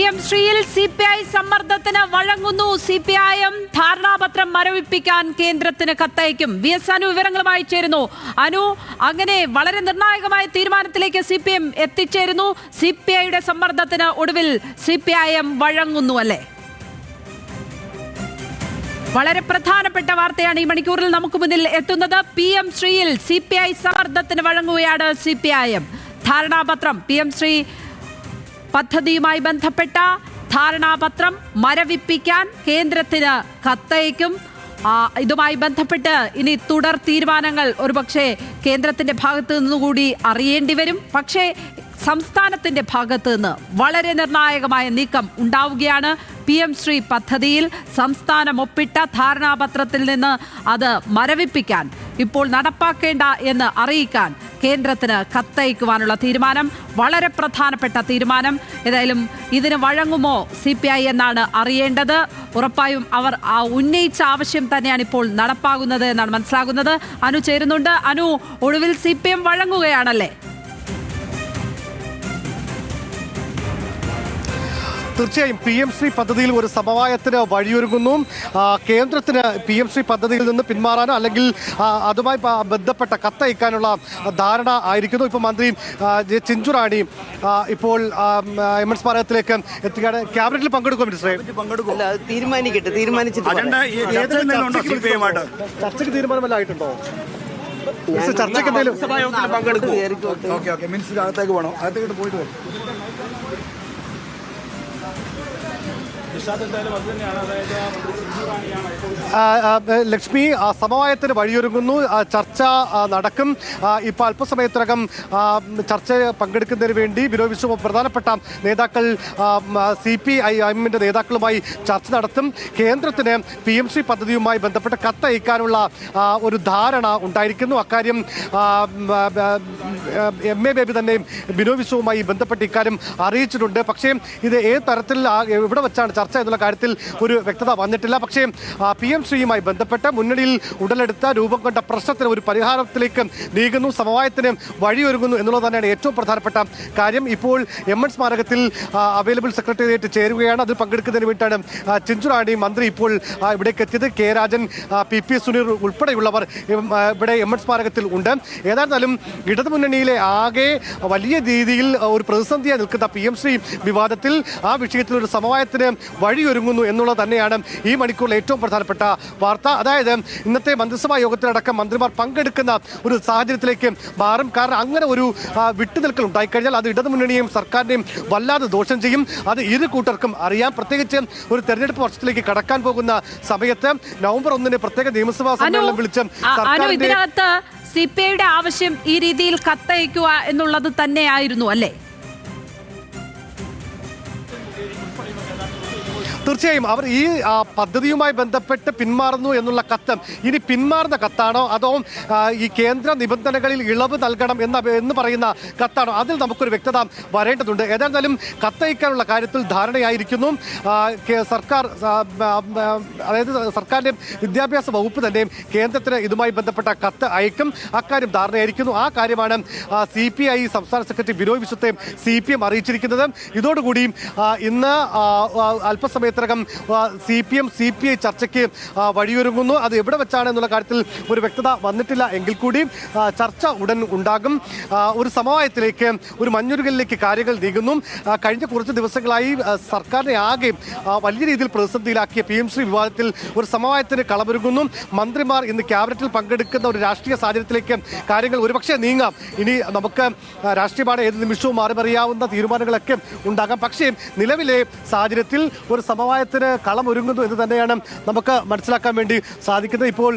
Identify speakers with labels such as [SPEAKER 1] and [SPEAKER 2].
[SPEAKER 1] PM ശ്രീയിൽ CPI സമ്മർദ്ദത്തിന് വഴങ്ങുന്നു. CPIM ധാരണാപത്രം മരവിപ്പിക്കാൻ കേന്ദ്രത്തിന് കത്തയക്കും. VS അനു വിവരങ്ങളുമായി ചേരുന്നു. അനു, അങ്ങനെ വളരെ നിർണായകമായ തീരുമാനത്തിലേക്ക് CPM എത്തിച്ചേരുന്നു. CPIയുടെ സമ്മർദ്ദത്തിന് ഒടുവിൽ CPIM വഴങ്ങുന്നു അല്ലേ? വളരെ പ്രധാനപ്പെട്ട വാർത്തയാണ് ഈ മണിക്കൂറിൽ നമുക്ക് മുന്നിൽ എത്തുന്നത്. PM ശ്രീയിൽ CPI സമ്മർദ്ദത്തിന് വഴങ്ങുകയാണ് CPIM. ധാരണാപത്രം PM ശ്രീ പദ്ധതിയുമായി ബന്ധപ്പെട്ട ധാരണാപത്രം മരവിപ്പിക്കാൻ കേന്ദ്രത്തിന് കത്തയക്കും. ഇതുമായി ബന്ധപ്പെട്ട് ഇനി തുടർ തീരുമാനങ്ങൾ ഒരുപക്ഷെ കേന്ദ്രത്തിന്റെ ഭാഗത്തു നിന്നുകൂടി അറിയേണ്ടി വരും. പക്ഷേ സംസ്ഥാനത്തിന്റെ ഭാഗത്തു നിന്ന് വളരെ നിർണായകമായ നീക്കം ഉണ്ടാവുകയാണ്. PM ശ്രീ പദ്ധതിയിൽ സംസ്ഥാനം ഒപ്പിട്ട ധാരണാപത്രത്തിൽ നിന്ന് അത് മരവിപ്പിക്കാൻ, ഇപ്പോൾ നടപ്പാക്കേണ്ട എന്ന് അറിയിക്കാൻ കേന്ദ്രത്തിന് കത്തയക്കുവാനുള്ള തീരുമാനം, വളരെ പ്രധാനപ്പെട്ട തീരുമാനം. ഏതായാലും ഇതിന് വഴങ്ങുമോ CPI എന്നാണ് അറിയേണ്ടത്. ഉറപ്പായും അവർ ഉന്നയിച്ച ആവശ്യം തന്നെയാണ് ഇപ്പോൾ നടപ്പാകുന്നത് എന്നാണ് മനസ്സിലാകുന്നത്. അനു ചേരുന്നുണ്ട്. അനു, ഒടുവിൽ CPM വഴങ്ങുകയാണല്ലേ?
[SPEAKER 2] തീർച്ചയായും PM ശ്രീ പദ്ധതിയിൽ ഒരു സമവായത്തിന് വഴിയൊരുങ്ങുന്നു. കേന്ദ്രത്തിന് PM ശ്രീ പദ്ധതിയിൽ നിന്ന് പിന്മാറാനോ അല്ലെങ്കിൽ അതുമായി ബന്ധപ്പെട്ട കത്തയക്കാനുള്ള ധാരണ ആയിരിക്കുന്നു. ഇപ്പോൾ മന്ത്രി ചിഞ്ചുറാണി ഇപ്പോൾ എംഎൻ സ്മാരകത്തിലേക്ക് എത്തിക്കാണ്. ക്യാബിനറ്റിൽ പങ്കെടുക്കും മിനിസ്റ്ററെ? ചർച്ചയ്ക്ക് തീരുമാനമല്ല ആയിട്ടുണ്ടോ? ചർച്ചയ്ക്ക് എന്തെങ്കിലും
[SPEAKER 3] മിനിസ്റ്റർ അകത്തേക്ക് പോകണം, അകത്തേക്ക് പോയിട്ട് വരും.
[SPEAKER 2] ലക്ഷ്മി, സമവായത്തിന് വഴിയൊരുങ്ങുന്നു. ചർച്ച നടക്കും. ഇപ്പോൾ അല്പസമയത്തിനകം ചർച്ച പങ്കെടുക്കുന്നതിന് വേണ്ടി വിനോദ് വിശ്വ പ്രധാനപ്പെട്ട നേതാക്കൾ CPIMന്റെ നേതാക്കളുമായി ചർച്ച നടത്തും. കേന്ദ്രത്തിന് PM ശ്രീ പദ്ധതിയുമായി ബന്ധപ്പെട്ട് കത്തയക്കാനുള്ള ഒരു ധാരണ ഉണ്ടായിരിക്കുന്നു. അക്കാര്യം MA ബേബി തന്നെ വിനോദ് വിശ്വവുമായി ബന്ധപ്പെട്ട് ഇക്കാര്യം അറിയിച്ചിട്ടുണ്ട്. പക്ഷേ ഇത് ഏത് തരത്തിൽ എവിടെ വെച്ചാണ് ചർച്ച എന്നുള്ള കാര്യത്തിൽ ഒരു വ്യക്തത വന്നിട്ടില്ല. പക്ഷേ PM ശ്രീയുമായി ബന്ധപ്പെട്ട് മുന്നണിയിൽ ഉടലെടുത്ത രൂപം കൊണ്ട പ്രശ്നത്തിന് ഒരു പരിഹാരത്തിലേക്ക് നീങ്ങുന്നു, സമവായത്തിന് വഴിയൊരുങ്ങുന്നു എന്നുള്ളത് തന്നെയാണ് ഏറ്റവും പ്രധാനപ്പെട്ട കാര്യം. ഇപ്പോൾ MN സ്മാരകത്തിൽ അവൈലബിൾ സെക്രട്ടേറിയറ്റ് ചേരുകയാണ്. അതിൽ പങ്കെടുക്കുന്നതിന് വേണ്ടിയിട്ടാണ് ചിഞ്ചുറാണി മന്ത്രി ഇപ്പോൾ ഇവിടേക്ക് എത്തിയത്. K രാജൻ, PP സുനീർ ഉൾപ്പെടെയുള്ളവർ ഇവിടെ MN സ്മാരകത്തിൽ ഉണ്ട്. ഏതായിരുന്നാലും ഇടതുമുന്നണിയിലെ ആകെ വലിയ രീതിയിൽ ഒരു പ്രതിസന്ധിയായി നിൽക്കുന്ന PM ശ്രീ വിവാദത്തിൽ ആ വിഷയത്തിൽ ഒരു സമവായത്തിന് വഴിയൊരുങ്ങുന്നു എന്നുള്ളത് തന്നെയാണ് ഈ മണിക്കൂറിൽ ഏറ്റവും പ്രധാനപ്പെട്ട വാർത്ത. അതായത് ഇന്നത്തെ മന്ത്രിസഭാ യോഗത്തിലടക്കം മന്ത്രിമാർ പങ്കെടുക്കുന്ന ഒരു സാഹചര്യത്തിലേക്ക് മാറും. കാരണം അങ്ങനെ ഒരു വിട്ടുനിൽക്കൽ ഉണ്ടായിക്കഴിഞ്ഞാൽ അത് ഇടതുമുന്നണിയെയും സർക്കാരിനെയും വല്ലാതെ ദോഷം ചെയ്യും. അത് ഇരു കൂട്ടർക്കും അറിയാം. പ്രത്യേകിച്ച് ഒരു തെരഞ്ഞെടുപ്പ് വർഷത്തിലേക്ക് കടക്കാൻ പോകുന്ന സമയത്ത് നവംബർ 1 പ്രത്യേക നിയമസഭാ സമ്മേളനം വിളിച്ച്
[SPEAKER 1] ഇതിനകത്ത് CPIയുടെ ആവശ്യം ഈ രീതിയിൽ കത്തയക്കുക എന്നുള്ളത് തന്നെയായിരുന്നു അല്ലേ?
[SPEAKER 2] തീർച്ചയായും അവർ ഈ പദ്ധതിയുമായി ബന്ധപ്പെട്ട് പിന്മാറുന്നു എന്നുള്ള കത്ത് ഇനി പിന്മാറുന്ന കത്താണോ അതോ ഈ കേന്ദ്ര നിബന്ധനകളിൽ ഇളവ് നൽകണം എന്ന് പറയുന്ന കത്താണോ, അതിൽ നമുക്കൊരു വ്യക്തത വരേണ്ടതുണ്ട്. ഏതായിരുന്നാലും കത്തയക്കാനുള്ള കാര്യത്തിൽ ധാരണയായിരിക്കുന്നു. സർക്കാർ, അതായത് സർക്കാരിൻ്റെ വിദ്യാഭ്യാസ വകുപ്പ് തന്നെ കേന്ദ്രത്തിന് ഇതുമായി ബന്ധപ്പെട്ട കത്ത് അയക്കും. അക്കാര്യം ധാരണയായിരിക്കുന്നു. ആ കാര്യമാണ് CPI സംസ്ഥാന സെക്രട്ടറി വിനോദ് വിശ്വത്തെ CPM അറിയിച്ചിരിക്കുന്നത്. ഇതോടുകൂടി ഇന്ന് അല്പസമയത്ത് CPM CPI ചർച്ചയ്ക്ക് വഴിയൊരുങ്ങുന്നു. അത് എവിടെ വെച്ചാണ് എന്നുള്ള കാര്യത്തിൽ ഒരു വ്യക്തത വന്നിട്ടില്ല എങ്കിൽ കൂടി ചർച്ച ഉടൻ ഉണ്ടാകും. ഒരു സമവായത്തിലേക്ക്, ഒരു മഞ്ഞുരുകലിലേക്ക് കാര്യങ്ങൾ നീങ്ങുന്നു. കഴിഞ്ഞ കുറച്ച് ദിവസങ്ങളായി സർക്കാരിനെ ആകെ വലിയ രീതിയിൽ പ്രതിസന്ധിയിലാക്കിയ PM ശ്രീ വിവാദത്തിൽ ഒരു സമവായത്തിന് കളമൊരുങ്ങുന്നു. മന്ത്രിമാർ ഇന്ന് ക്യാബിനറ്റിൽ പങ്കെടുക്കുന്ന ഒരു രാഷ്ട്രീയ സാഹചര്യത്തിലേക്ക് കാര്യങ്ങൾ ഒരുപക്ഷെ നീങ്ങാം. ഇനി നമുക്ക് രാഷ്ട്രീയമാണ് ഏത് നിമിഷവും മാറിമറിയാവുന്ന തീരുമാനങ്ങളൊക്കെ ഉണ്ടാകാം. പക്ഷേ നിലവിലെ സാഹചര്യത്തിൽ ഒരു സമവായത്തിന് കളമൊരുങ്ങുന്നു എന്ന് തന്നെയാണ് നമുക്ക് മനസ്സിലാക്കാൻ വേണ്ടി സാധിക്കുന്നത്. ഇപ്പോൾ